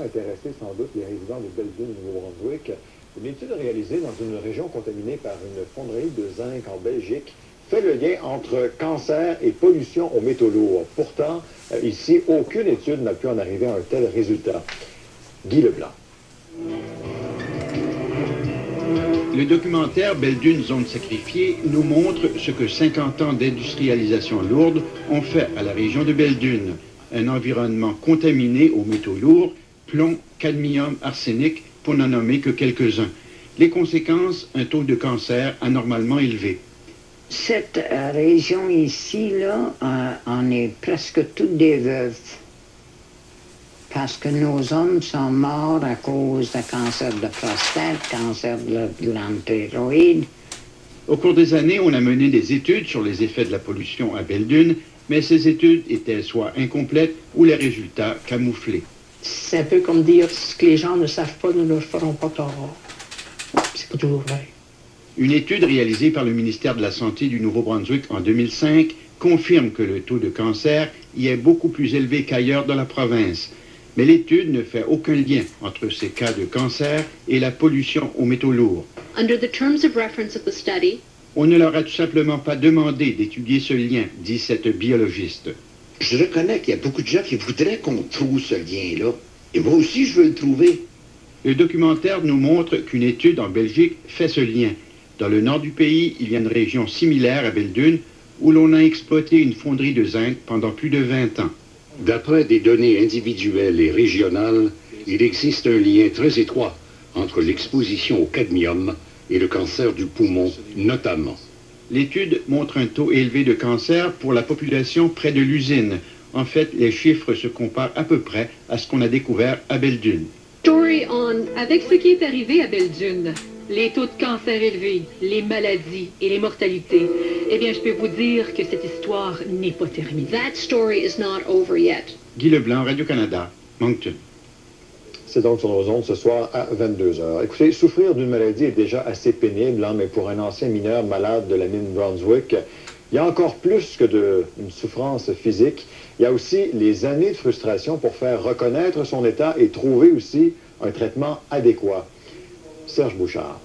intéresser sans doute les résidents de Belledune, au Nouveau-Brunswick. Une étude réalisée dans une région contaminée par une fonderie de zinc en Belgique fait le lien entre cancer et pollution aux métaux lourds. Pourtant, ici, aucune étude n'a pu en arriver à un tel résultat. Guy Leblanc. Le documentaire Belledune, zone sacrifiée nous montre ce que 50 ans d'industrialisation lourde ont fait à la région de Belledune. Un environnement contaminé aux métaux lourds, plomb, cadmium, arsenic, pour n'en nommer que quelques-uns. Les conséquences, un taux de cancer anormalement élevé. Cette région ici, là, on est presque toutes des veuves. Parce que nos hommes sont morts à cause de cancer de prostate, cancer de glande thyroïde. Au cours des années, on a mené des études sur les effets de la pollution à Belledune, mais ces études étaient soit incomplètes ou les résultats camouflés. C'est un peu comme dire ce que les gens ne savent pas, ne leur feront pas tort. C'est pas toujours vrai. Une étude réalisée par le ministère de la Santé du Nouveau-Brunswick en 2005 confirme que le taux de cancer y est beaucoup plus élevé qu'ailleurs dans la province. Mais l'étude ne fait aucun lien entre ces cas de cancer et la pollution aux métaux lourds. Under the terms of reference of the study, on ne leur a tout simplement pas demandé d'étudier ce lien, dit cette biologiste. Je reconnais qu'il y a beaucoup de gens qui voudraient qu'on trouve ce lien-là. Et moi aussi, je veux le trouver. Le documentaire nous montre qu'une étude en Belgique fait ce lien. Dans le nord du pays, il y a une région similaire à Belledune où l'on a exploité une fonderie de zinc pendant plus de 20 ans. D'après des données individuelles et régionales, il existe un lien très étroit entre l'exposition au cadmium et le cancer du poumon, notamment. L'étude montre un taux élevé de cancer pour la population près de l'usine. En fait, les chiffres se comparent à peu près à ce qu'on a découvert à Belledune. Story on. Avec ce qui est arrivé à Belledune, les taux de cancer élevés, les maladies et les mortalités, eh bien, je peux vous dire que cette histoire n'est pas terminée. That story is not over yet. Guy Leblanc, Radio-Canada, Moncton. C'est donc sur nos ondes ce soir à 22h. Écoutez, souffrir d'une maladie est déjà assez pénible, mais pour un ancien mineur malade de la mine Brunswick, il y a encore plus que une souffrance physique. Il y a aussi les années de frustration pour faire reconnaître son état et trouver aussi un traitement adéquat. Serge Bouchard.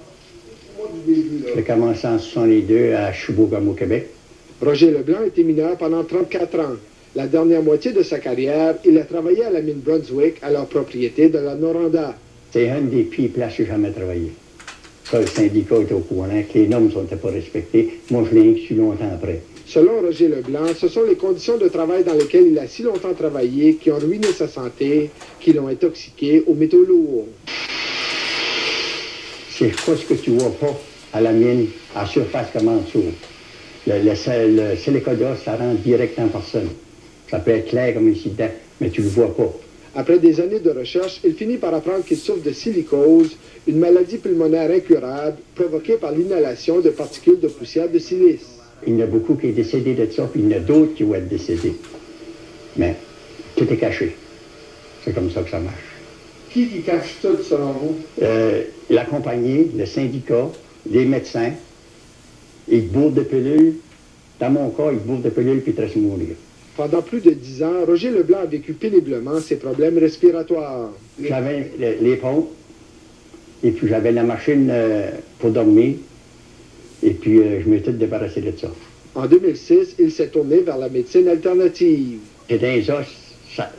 J'ai commencé en 62 à Chibougamau, Québec. Roger Leblanc était mineur pendant 34 ans. La dernière moitié de sa carrière, il a travaillé à la mine Brunswick, à leur propriété de la Noranda. C'est une des pires places que j'ai jamais travaillé. Ça, le syndicat était au courant que les normes ne sont pas respectées. Moi, je l'ai su longtemps après. Selon Roger Leblanc, ce sont les conditions de travail dans lesquelles il a si longtemps travaillé qui ont ruiné sa santé, qui l'ont intoxiqué aux métaux lourds. C'est pas ce que tu vois pas à la mine, à surface comme en dessous. Le silicone, ça rentre direct en personne. Ça peut être clair comme ici dedans, mais tu le vois pas. Après des années de recherche, il finit par apprendre qu'il souffre de silicose, une maladie pulmonaire incurable provoquée par l'inhalation de particules de poussière de silice. Il y en a beaucoup qui sont décédés de ça, puis il y en a d'autres qui vont être décédés. Mais tout est caché. C'est comme ça que ça marche. Qui cache tout, selon vous? La compagnie, le syndicat, les médecins, ils bourrent de pilules. Dans mon cas, ils bourrent de pilules puis ils te laissent mourir. Pendant plus de 10 ans, Roger Leblanc a vécu péniblement ses problèmes respiratoires. J'avais les pompes, et puis j'avais la machine pour dormir, et puis je m'étais débarrassé de ça. En 2006, il s'est tourné vers la médecine alternative. Et dans les os,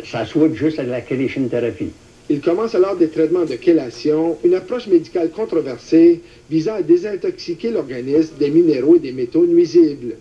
ça souhaite juste à la chélation-thérapie. Il commence alors des traitements de chélation, une approche médicale controversée visant à désintoxiquer l'organisme des minéraux et des métaux nuisibles.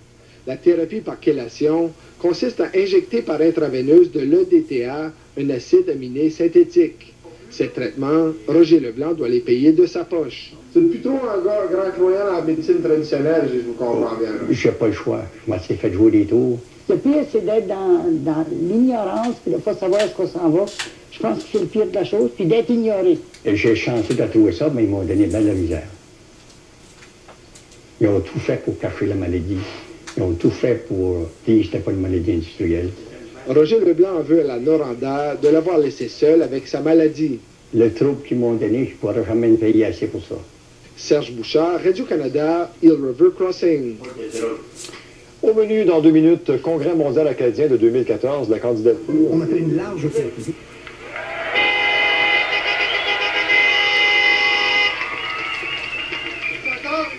La thérapie par chélation consiste à injecter par intraveineuse de l'EDTA, un acide aminé synthétique. Ces traitements, Roger Leblanc doit les payer de sa poche. C'est plutôt un grand croyant en médecine traditionnelle, je vous comprends bien. Je n'ai pas le choix. Je m'en suis fait jouer des tours. Le pire, c'est d'être dans l'ignorance, puis de ne pas savoir ce qu'on s'en va. Je pense que c'est le pire de la chose, puis d'être ignoré. J'ai chancé de trouver ça, mais ils m'ont donné bien de la misère. Ils ont tout fait pour cacher la maladie. Ils ont tout fait pour dire que ce n'était pas une maladie industrielle. Roger Leblanc veut à la Noranda de l'avoir laissé seul avec sa maladie. Le trouble qu'ils m'ont donné, je ne pourrais jamais me payer assez pour ça. Serge Bouchard, Radio-Canada, Eel River Crossing. Au menu, dans 2 minutes, Congrès mondial acadien de 2014, la candidature... On a fait une large thérapie.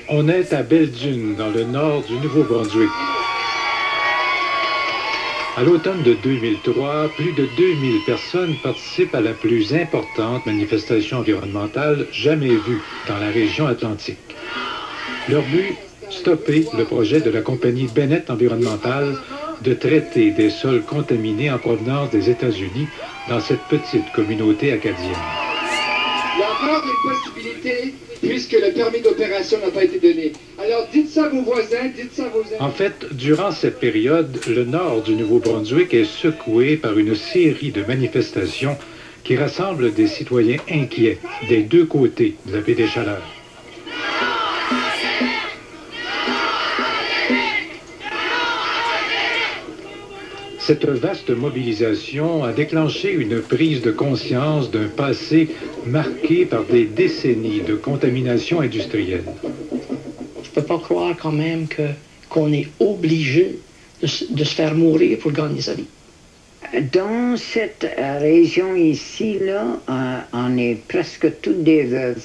On est à Belledune, dans le nord du Nouveau-Brunswick. À l'automne de 2003, plus de 2000 personnes participent à la plus importante manifestation environnementale jamais vue dans la région atlantique. Leur but, stopper le projet de la compagnie Bennett Environnemental de traiter des sols contaminés en provenance des États-Unis dans cette petite communauté acadienne. Il y a encore une possibilité, puisque le permis d'opération n'a pas été donné. Alors dites ça à vos voisins, dites ça à vos amis. En fait, durant cette période, le nord du Nouveau-Brunswick est secoué par une série de manifestations qui rassemblent des citoyens inquiets des deux côtés de la baie des Chaleurs. Cette vaste mobilisation a déclenché une prise de conscience d'un passé marqué par des décennies de contamination industrielle. Je ne peux pas croire quand même qu'on est obligé de se faire mourir pour gagner sa vie. Dans cette région ici, là, on est presque toutes des veuves.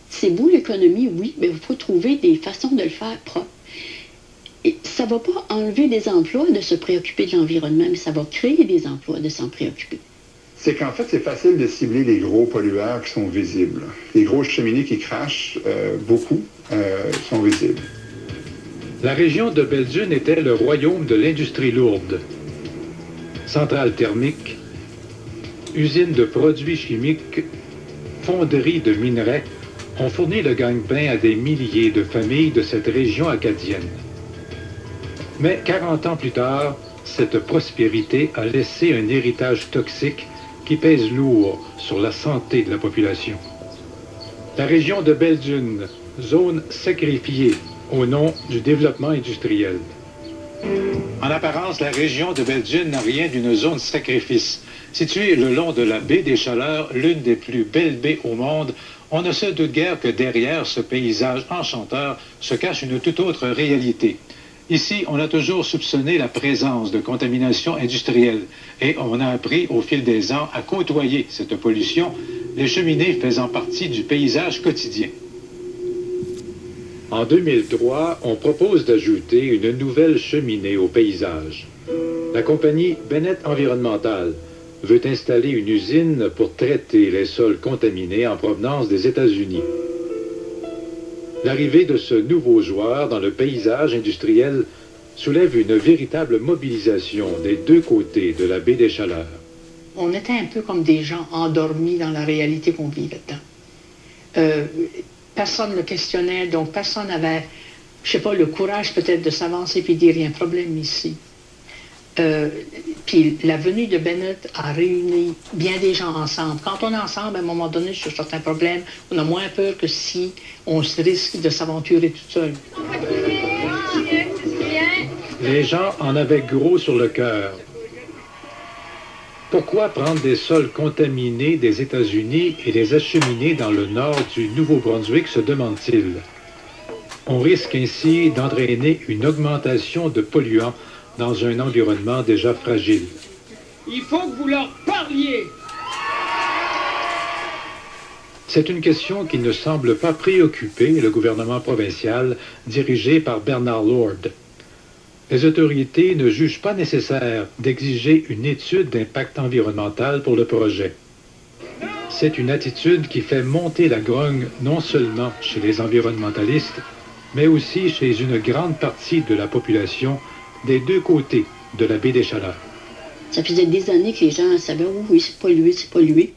C'est beau l'économie, oui, mais il faut trouver des façons de le faire propre. Et ça ne va pas enlever des emplois de se préoccuper de l'environnement, mais ça va créer des emplois de s'en préoccuper. C'est qu'en fait, c'est facile de cibler les gros pollueurs qui sont visibles. Les grosses cheminées qui crachent, beaucoup, sont visibles. La région de Belledune était le royaume de l'industrie lourde. Centrales thermiques, usines de produits chimiques, fonderies de minerais ont fourni le gagne-pain à des milliers de familles de cette région acadienne. Mais 40 ans plus tard, cette prospérité a laissé un héritage toxique qui pèse lourd sur la santé de la population. La région de Belledune, zone sacrifiée au nom du développement industriel. En apparence, la région de Belledune n'a rien d'une zone sacrifice. Située le long de la baie des Chaleurs, l'une des plus belles baies au monde, on ne se doute guère que derrière ce paysage enchanteur se cache une toute autre réalité. Ici, on a toujours soupçonné la présence de contamination industrielle et on a appris au fil des ans à côtoyer cette pollution, les cheminées faisant partie du paysage quotidien. En 2003, on propose d'ajouter une nouvelle cheminée au paysage. La compagnie Bennett Environnemental veut installer une usine pour traiter les sols contaminés en provenance des États-Unis. L'arrivée de ce nouveau joueur dans le paysage industriel soulève une véritable mobilisation des deux côtés de la baie des Chaleurs. On était un peu comme des gens endormis dans la réalité qu'on vivait dedans. Personne ne le questionnait, donc personne n'avait, je sais pas, le courage peut-être de s'avancer puis dire il y a un problème ici. Puis la venue de Bennett a réuni bien des gens ensemble. Quand on est ensemble, à un moment donné, sur certains problèmes, on a moins peur que si on se risque de s'aventurer tout seul. Les gens en avaient gros sur le cœur. Pourquoi prendre des sols contaminés des États-Unis et les acheminer dans le nord du Nouveau-Brunswick, se demandent-ils. On risque ainsi d'entraîner une augmentation de polluants dans un environnement déjà fragile. Il faut que vous leur parliez. C'est une question qui ne semble pas préoccuper le gouvernement provincial dirigé par Bernard Lord. Les autorités ne jugent pas nécessaire d'exiger une étude d'impact environnemental pour le projet. C'est une attitude qui fait monter la grogne non seulement chez les environnementalistes, mais aussi chez une grande partie de la population des deux côtés de la baie des Chaleurs. Ça faisait des années que les gens savaient, oui, c'est pollué, c'est pollué.